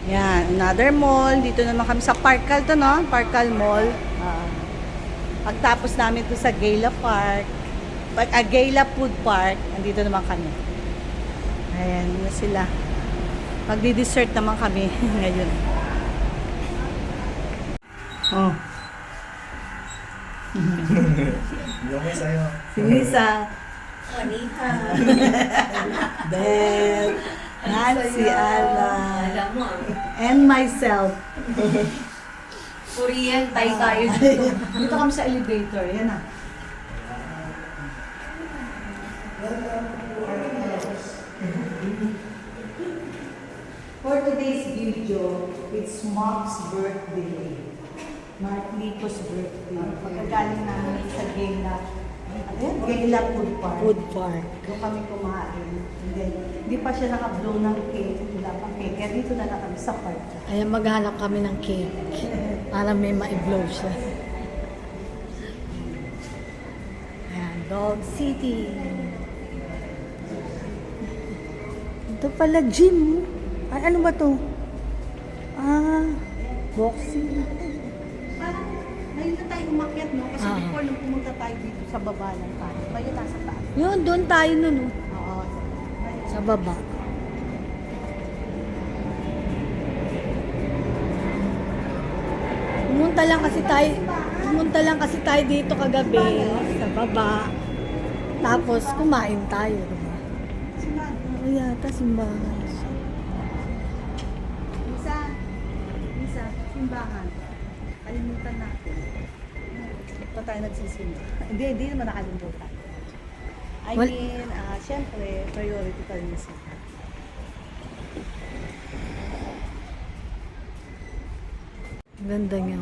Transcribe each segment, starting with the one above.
Yan, another mall. Dito naman kami sa Parkal to, no? Parkal Mall. Pagtapos namin to sa Gayla Park, Gayla Food Park, andito naman kami. Ayan, na sila. Magdi-dessert naman kami ngayon. Oh. Gawin sa'yo. Si Lisa. Juanita. Then, Nancy, Ala, Alam mo, and myself. Korean, tayo dito. Dito kami sa elevator. Yan na. For today's video, it's Mark's birthday. Mark Lico's birthday. Pagkagaling namin sa Gayla, Gayla Food Park. Food park. Doon kami kumain. And then, hindi pa siya naka-blow ng cake. Wala pang cake. Kaya dito na lang kami sa park. Ayan, maghanap kami ng cake. Para may ma-blow siya. Ayan, Dog City. Ito pala gym. Ay, ano ba to? Boxing. Parang, ngayon na tayo umakyat, no? Kasi Ah. before nung pumunta tayo dito sa baba lang tayo. Ngayon nasa taas. Yun, doon tayo nun. Oh. Oo. Sa baba. Pumunta lang kasi tayo dito kagabi sa baba. Tapos kumain tayo, diba? Oo yata, simbahan. Lisa, simbahan. Kalimutan natin. Ito tayo nagsisimba. Hindi naman nakalimutan. I Well- mean, syempre, priority pa rin sa akin. Ganda niya.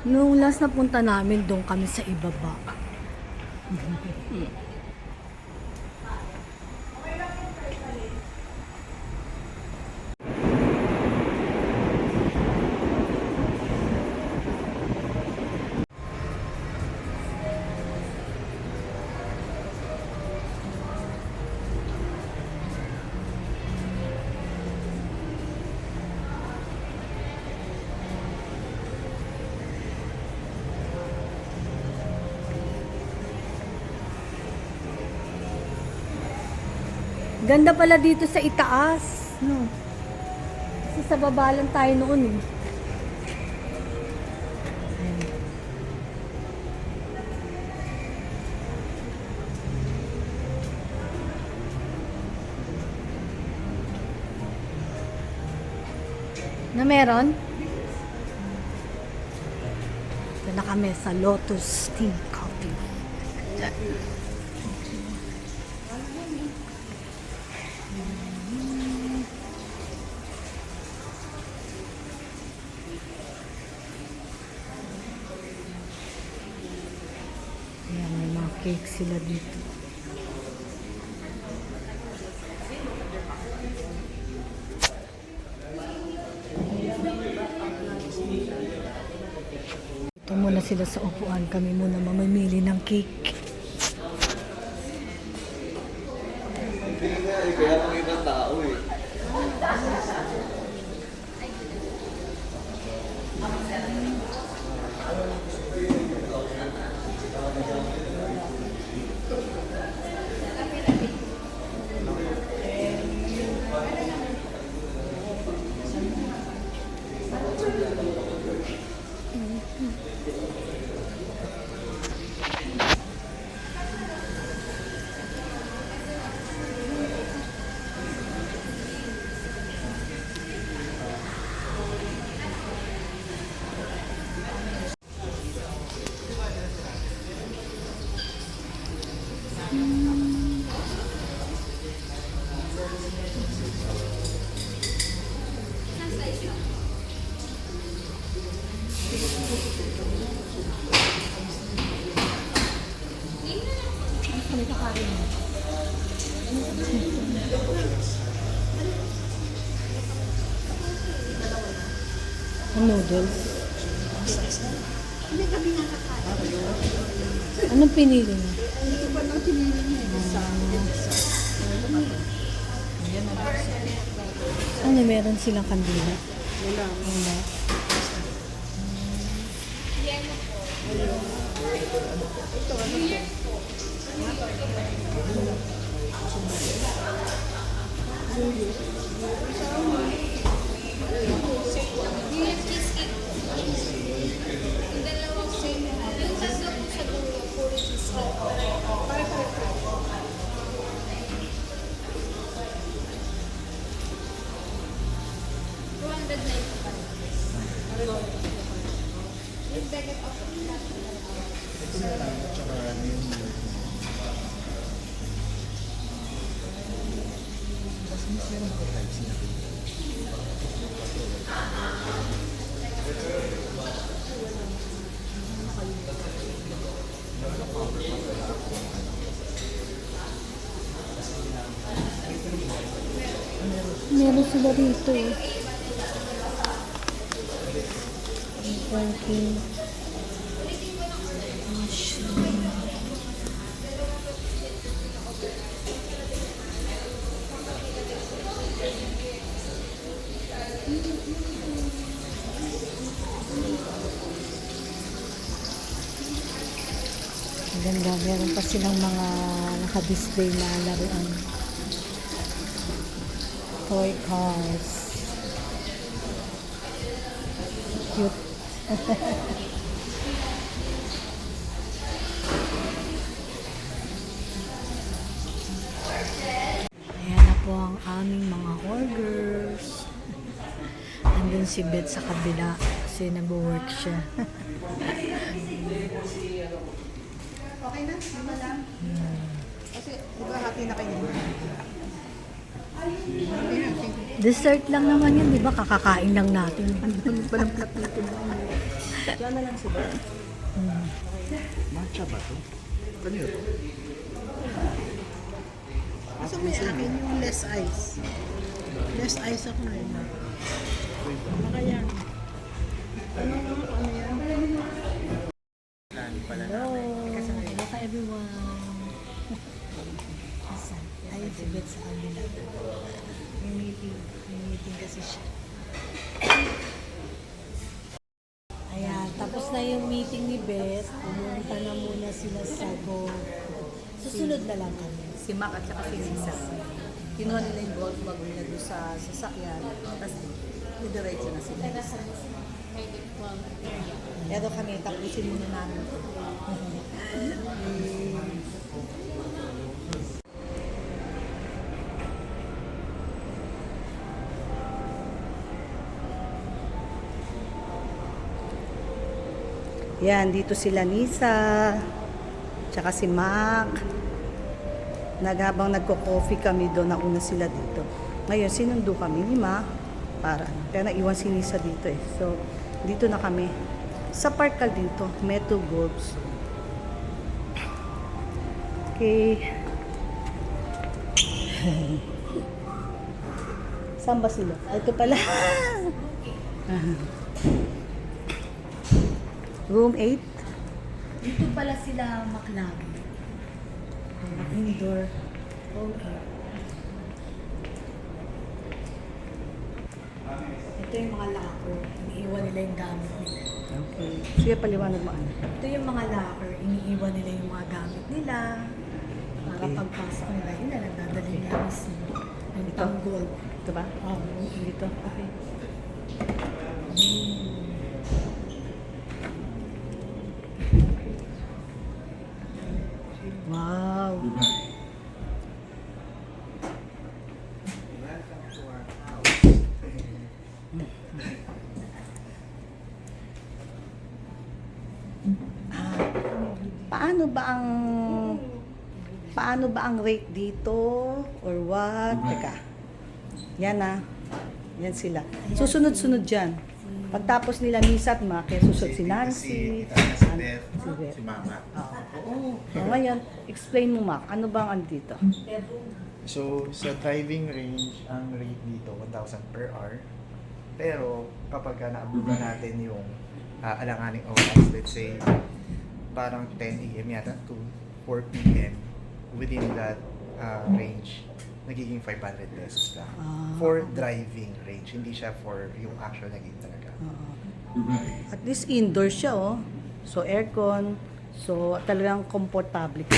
Nung last na punta namin, doon kami sa ibaba. Ganda pala dito sa itaas, no? Kasi sa baba lang tayo noon eh. Ayan. Na meron? Ito na kami sa Lotus Tea Coffee. Ayan, may mga cake sila dito. Ito muna sila sa upuan. Kami muna mamimili ng cake. Kaya pang ibang tao eh. Ang noodles. Anong pinili niya? Ano, meron silang kandila? Wala. Meron sila dito eh. Parking. Ang ganda, meron pa silang mga naka-display na laruan. Toy cars. Cute. Ayan na po ang aming mga orders. Andun si Beth sa kabila kasi nag-work siya. Okay na? Lima lang? Kasi, diba hati na kayo? Dessert lang naman yun, di ba? Kakakain lang natin. Ano pa ng platito mo? Diyan na lang sila. Matcha ba to? Kanino to? Gusto mo yung akin yung less ice. Less ice ako na yun. Baka yan. Ano yan? Hello! Hello ka everyone! Asan? Ayun si Beth sa kabila. May meeting. May meeting kasi siya. Ayan, tapos na yung meeting ni Beth. Pumunta na muna sila sa Go. Susunod na lang kami. Si Mac at saka si Lisa. Kinuha nila yung golf bag nila doon sa sasakyan. Tapos, didiretso na sila. Pero kami, tapusin muna namin ito. Yan, dito sila Nisa, tsaka si Mac. Habang nagko-coffee kami doon, nauna sila dito. Ngayon, sinundo kami ni Ma para kaya naiwan si Nisa dito eh. So, dito na kami. Sa Parkal dito, Metro Golds. Okay. Saan ba sila? Ito pala. Room 8. Dito pala sila maklagi. Indoor. Okay. Ito yung mga locker. Iniiwan nila yung gamit nila. Okay. Sige, paliwanag mo ano. Ito yung mga locker. Iniiwan nila yung mga gamit nila. Para Okay. pagpasok nila, yun na nagdadali nila mismo. Yung Ito? tanggol. Ito ba? Oh, Dito. Okay. Wow. Paano ba ang rate dito or what? Teka. Yan na. Yan sila. Susunod-sunod dyan. Pagtapos nila Nisa at Mac, kaya susunod si Nancy, Si Beth, si Beth. si Mama. Oo. So, ngayon, explain mo Mac, ano ba ang dito? So, sa driving range, ang rate dito, 1,000 per hour. Pero kapag naabutan natin yung alanganing oras, let's say parang 10 a.m. yata to 4 p.m. within that range, nagiging 500 pesos lang. For driving range, hindi siya for yung actual na game talaga. At least indoor siya, oh. So, aircon. So, talagang komportable ka.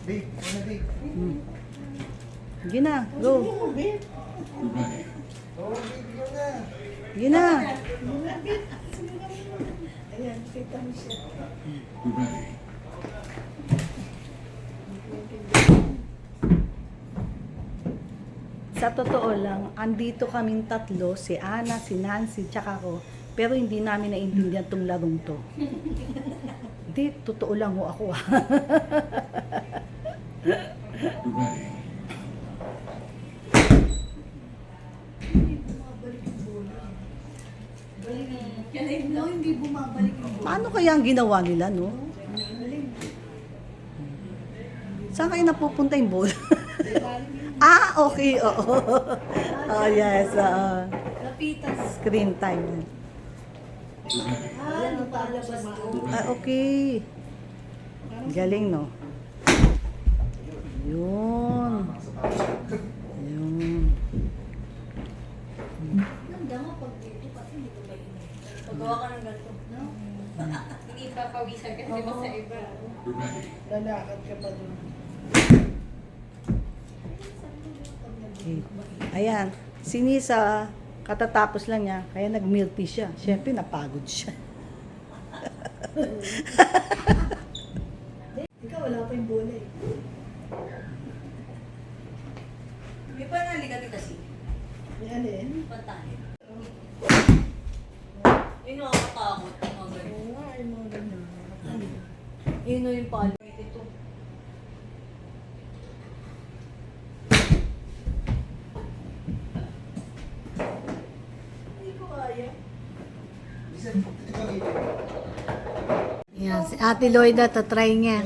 Babe, ano babe? Sige na, go. Oh, babe, yun na. Sige na. Ayan, kita mo siya. Sa totoo lang, andito kaming tatlo, si Ana, si Nancy, tsaka ako. Pero hindi namin naintindihan tong larong to. Hindi, totoo lang ho ako. No, hindi bumabalik yung bola. Paano kaya ang ginawa nila, no? Saan kayo napupunta yung bola? Okay, oo. Oh, yes, Kapitan. screen time. Napalabas ko. Okay. Galing, no? Yun. Yun. Nanda nga pag dito kasi hindi ko mainit. Pagawa ka ng ganito. No? Hindi papawisan ka di ba sa iba? Lalakad ka pa dun. Okay. Ayan. Si Nisa, katatapos lang niya, kaya nag-milk tea siya. Siyempre, napagod siya. Ikaw, wala pa yung bola eh. May pa naligati kasi. May alin? Pantahin. Yun yung nakakatakot. Mga ganun. Oo nga, ay mga ganyan. Yun o yung palo. Ito. Hindi ko kaya. Yan, si Ate Lloyda, tatry niya.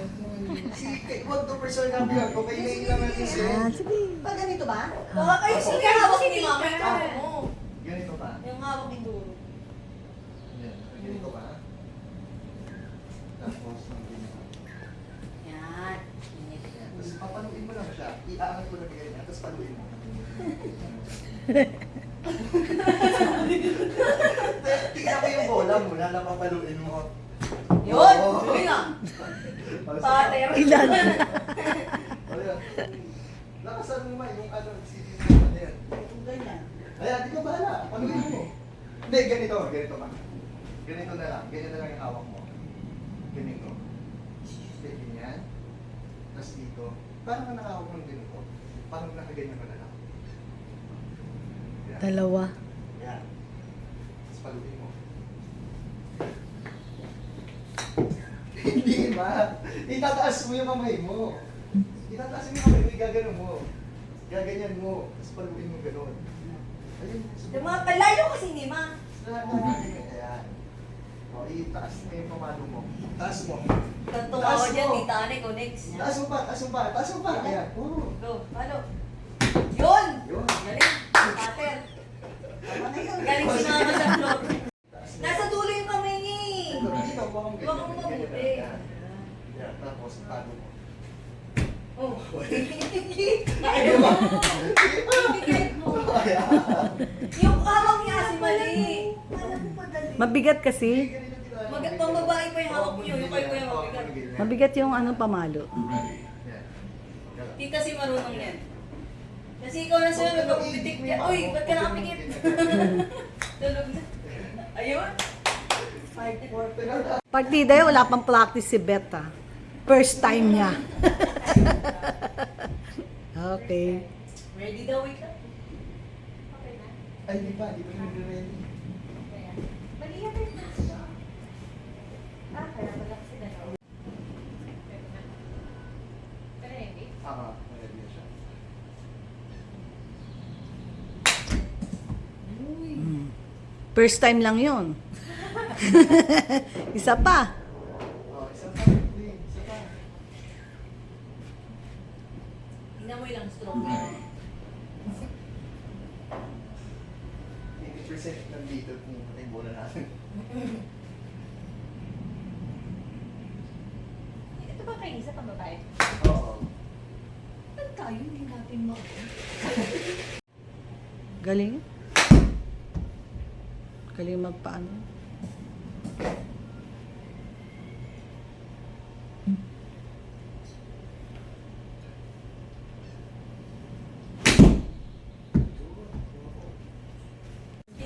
Si Kwan to person namin yan. Okay na yun lang natin siya. Sige. Pa ganito ba? Baka kayo sige hawak ni mama yung hawak mo. Ganito ba? Yung hawak ni Duro. Yan. Ganito ba? Tapos, ganito. Yan. Yan. Tapos papaluin mo lang siya. Iaangat mo lang ganyan. Tapos paluin mo. Tingnan mo yung bola muna na papaluin mo. Yun! Oo. Yun nga. Pater. Ilan? Ayan. Lakasan mo ma yung ano, CD mo. Ayan. Ganyan. Ayan, di ka bahala. Paluin mo. Hindi, ganito. Ganito ma. Ganito na lang. Ganyan na lang yung hawak mo. Ganito. Hindi, ganyan. Tapos dito. Parang ka nakahawak mo ng ganito. Parang nakaganyan ka na lang. Ayan. Dalawa. Ayan. Tapos paluin mo. Hindi ma. Itataas mo yung kamay mo. Itataas mo yung kamay mo, igagano mo. Gaganyan mo. Tapos paluin mo gano'n. Ayun. Yung mga palayo kasi ni ma. Ayan. O, itaas mo yung pamalo mo. Taas mo. Kantunga Taas ko dyan, mo. tita Ane, connects. Taas mo pa, taas mo pa, taas mo pa. Ayan. Oo. Go, palo. Yun! Yun. Galing. Pater. Galing si mama sa floor. Taas mo. Nasa dulo yung kamay niya eh. Ito, dito, huwag mong Huwag mong ganyan. mabuti. Ayan. Ayan. Tapos, palo mo. Oh. Ayun ba? Bigay mo. Ayan. Yung hawak niya kasi mali. Mabigat kasi. Pambabae pa yung hawak niyo, yung kayo pa yung mabigat. Mabigat yung anong pamalo. Ayan. Tita si marunong yan. Kasi ikaw na sila nagpapupitik niya. Uy, ba't ka nakapikit? Tulog na. Ayun. 5-4. Partida, wala pang practice si Beth, ah. First time niya. Okay. Ready daw, wait lang. Ay, di pa, di pa yung ready. Mali yan rin. Ah, kaya pala kasi dalawa. Ready? Ready na siya. First time lang yon. Isa pa. Oh, isa pa. Isa pa. Tignan mo ilang stroke na. 80% nandito kung patay bola natin. Ito ba kayo isa pang babae? Oo. Ba't tayo hindi natin Galing. Galing magpaano.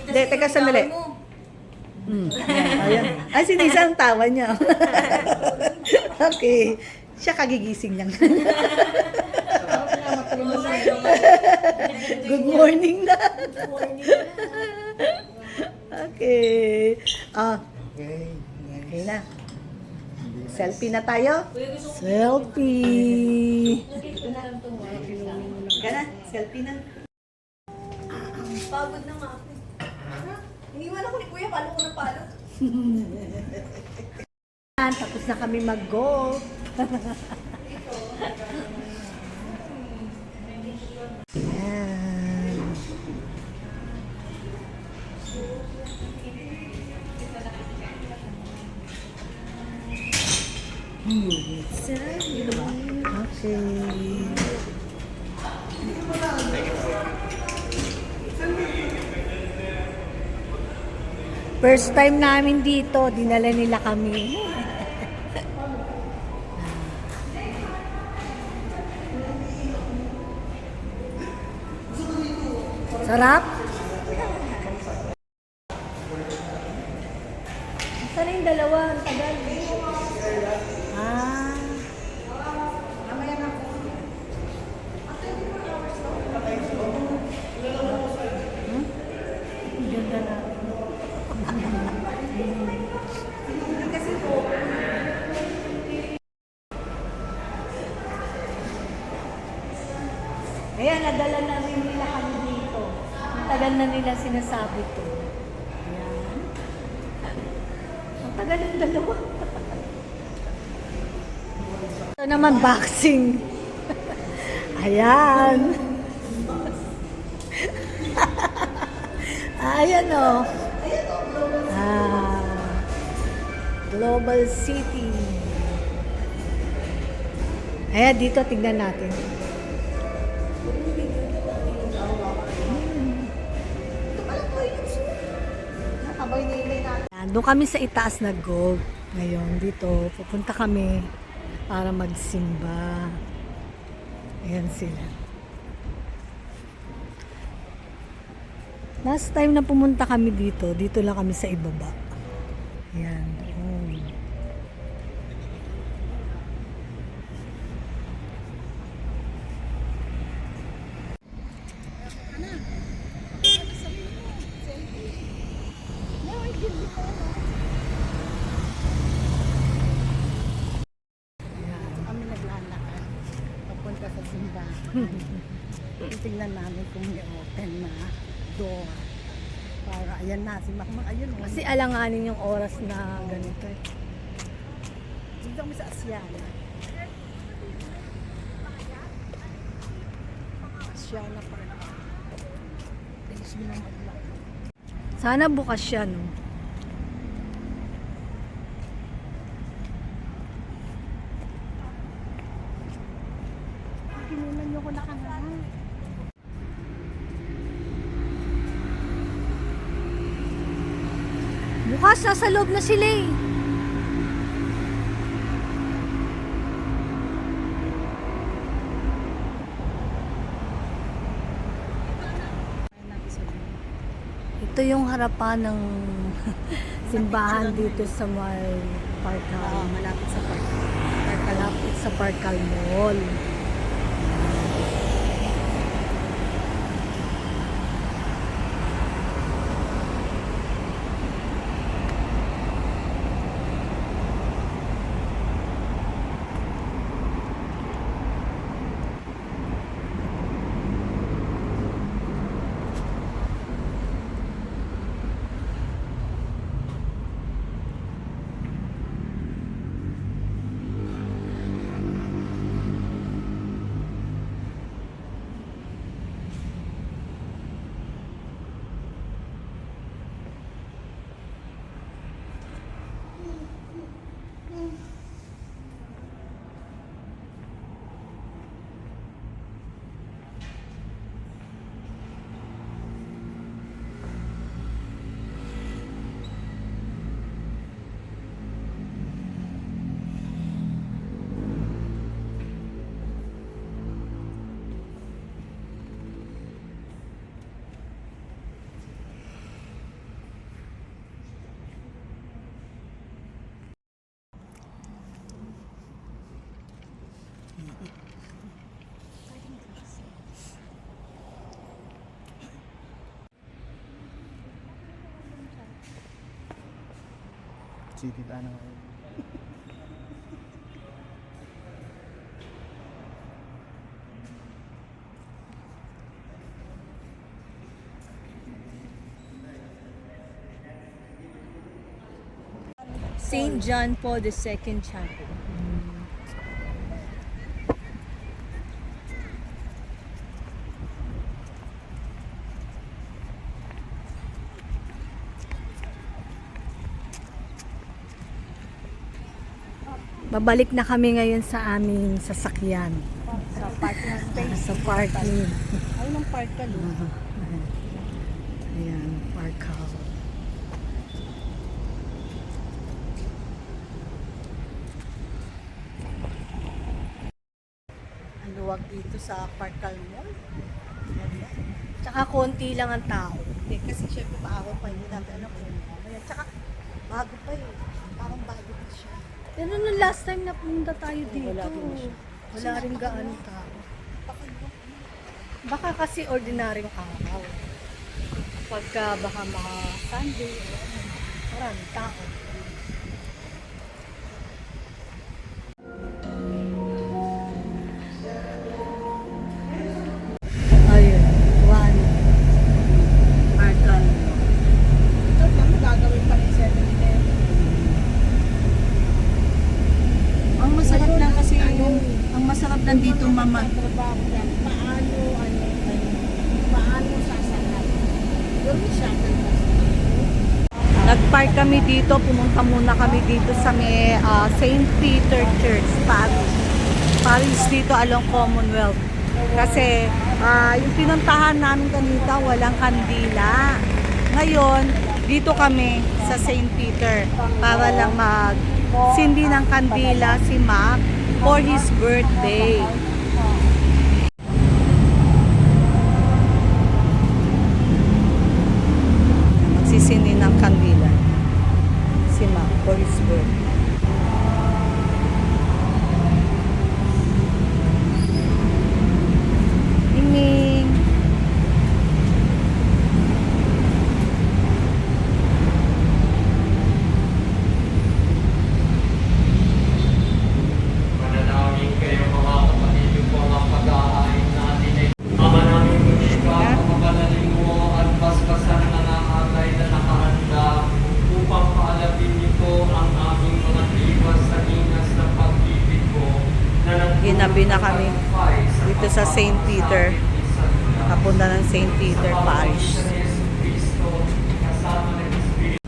Hindi, teka, sandali. Ayan. Ay, si Nisa ang tawa niya. Okay. Siya kagigising niya. Good morning na. Okay. Okay. Okay na. Selfie na tayo. Selfie! Ka na, selfie na. Pagod na nga ako. Iniwan ako ni Kuya, palo ko ng palo. Tapos na kami mag-golf. Ayan. Okay. First time namin dito, dinala nila kami. Sarap? Saan yung dalawa? Ang tagal. Ah. Ang ganda na. Ayan, nadala na rin nila kami dito. Ang tagal na nila sinasabi to. Ayan. Ang tagal ng dalawa. Ito naman, boxing. Ayan. Ayan o. Global City. Ayan, dito tignan natin. Doon kami sa itaas na golf ngayon dito. Pupunta kami para magsimba. Ayan sila. Last time na pumunta kami dito, dito lang kami sa ibaba. Ayan. Kami naglalakad. Papunta sa simbahan. Tingnan namin kung may open na door. Para ayan na, si Makmak, ayun. Kasi alanganin yung oras na ganito. Dito kami sa Asiana. Asiana pa rin. Bilis mo na maglakad. Sana bukas siya, no? Kinunan niyo ko na kanina. Bukas, nasa loob na sila eh. Ito yung harapan ng simbahan dito sa may Parkal. Malapit sa park. Malapit sa Parkal Mall. City ano. St. John Paul II Chapel. Babalik na kami ngayon sa aming sasakyan. Sa parking space. Sa parking. Ay, ng park ka, Lu. Ayan, park house. Ang luwag dito sa Parkal Mall. Ganda. Tsaka konti lang ang tao. Hindi, kasi syempre paaraw pa, hindi natin alam kung mamaya. Tsaka, bago pa eh. Parang bago pa siya. Pero nung last time na pumunta tayo dito, Wala din siya. wala rin gaano tao. Baka no? Baka kasi ordinaryong araw. Pagka baka mga Sunday, maraming tao. Ayun, one. Parkal. Ito lang, gagawin pa rin 7-Eleven. Ang masarap lang kasi ang masarap lang dito mama. Trabaho yan. Paano sasalat? Yung shuttle bus. Nag-park kami dito, pumunta muna kami dito sa may St. Peter Church, Paris. Paris dito along Commonwealth. Kasi yung pinuntahan namin kanina walang kandila. Ngayon, dito kami sa St. Peter para lang mag-sindi ng kandila si Mac for his birthday. Magsisindi ng kandila si Mac for his birthday. Ming. Manalangin kayo mga kapatid yung mga pag-aayin natin ay Ama namin muli ka, pagpapalalim mo at basbasan na nakatay na nakahanda upang paalapin nito ang aming mga tiwas sa dinas ng pag-ibig ko na Ginabi na kami dito sa St. Peter. Kapunta ng St. Peter Parish. kasama ng Espiritu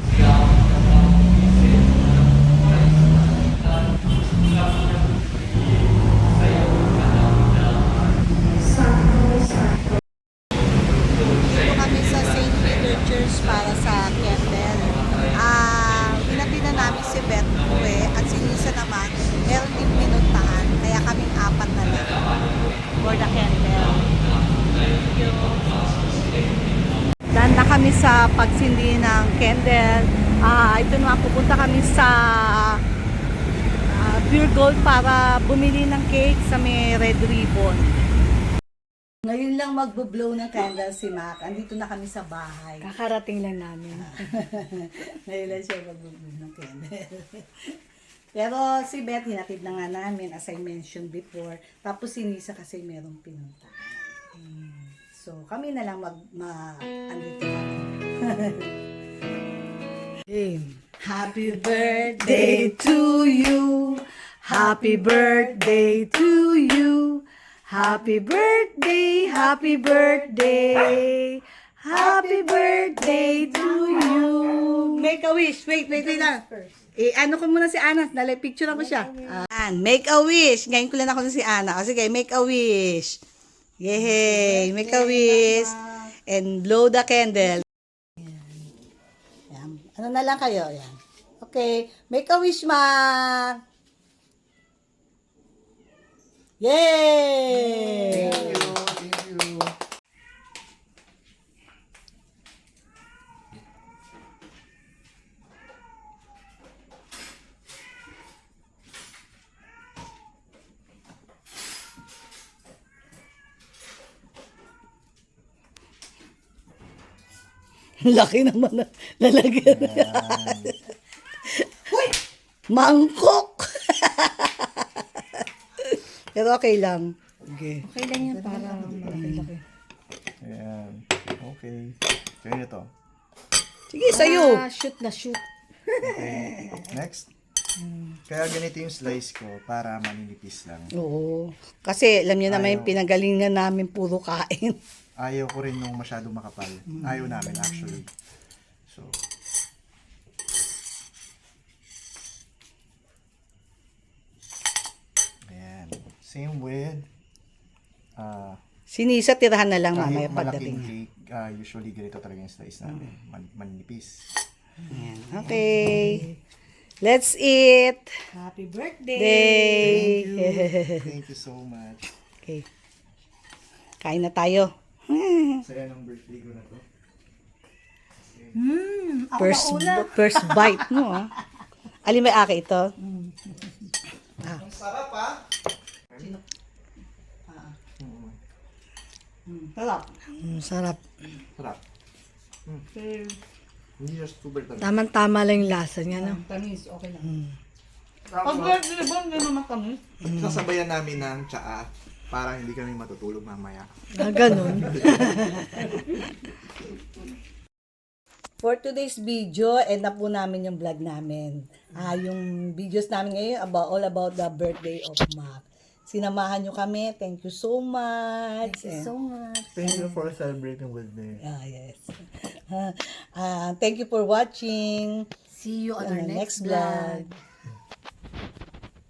Dito kami sa St. Peter Church para sa candle. Hinati na namin si Beth Uwe at si Lisa naman meron din pinuntahan. Kaya kaming apat na lang for the candle. Dahil na kami sa pagsindi ng candle. Ito naman pupunta kami sa Pure Gold para bumili ng cake sa may Red Ribbon. Ngayon lang magbo-blow ng candle si Mac. Andito na kami sa bahay. Kakarating lang namin. Ngayon lang siya magbo-blow ng candle. Pero si Beth, hinatid na nga namin as I mentioned before. Tapos si Nisa kasi merong pinunta. So kami na lang andito kami. Happy birthday to you. Happy birthday to you. Happy birthday, happy birthday. Happy birthday to you. Make a wish. Wait lang. Ano ko muna si Ana. Dali, picture ako siya. Make a wish. Ngayon ko lang ako si Ana. O sige, make a wish. Yay! Make a wish. And blow the candle. Yan. Ano na lang kayo? Yan. Okay. Make a wish, ma. Yay! Thank you. Laki naman na lalagyan. Uy! Mangkok! Pero okay lang. Okay. Okay lang yan para malaki-laki. Ayan. Okay. Kaya ito. Sige, sa'yo. Shoot na shoot. Okay. Next. Kaya ganito yung slice ko para maninipis lang. Oo. Kasi alam niyo naman yung pinagalingan namin puro kain. Ayaw ko rin nung masyado makapal. Ayaw namin actually. So, ayan. Same with Sinisa, tirahan na lang kahit mamaya malaking pagdating. cake, usually ganito talaga yung slice namin. Maninipis. Ayan. Okay. Let's eat. Happy birthday! Day. Thank you so much. Okay. Kain na tayo. Saya ng birthday ko na to. First bite mo. Ah. Alin may aki ito? Ang sarap ha? Sarap. Sarap. Sarap. Hindi just super tamis. Tamang-tama lang yung lasa niya, no? Tamis, okay lang. Pag birthday ba, hindi naman tamis. Sasabayan namin ng tsaa para hindi kami matutulog mamaya. Ganun. For today's video, end na po namin yung vlog namin. Yung videos namin ngayon all about the birthday of Mac. Sinamahan nyo kami. Thank you so much. Thank you so much. Thank you for celebrating with me. Yes. Thank you for watching. See you on our Next next vlog. vlog.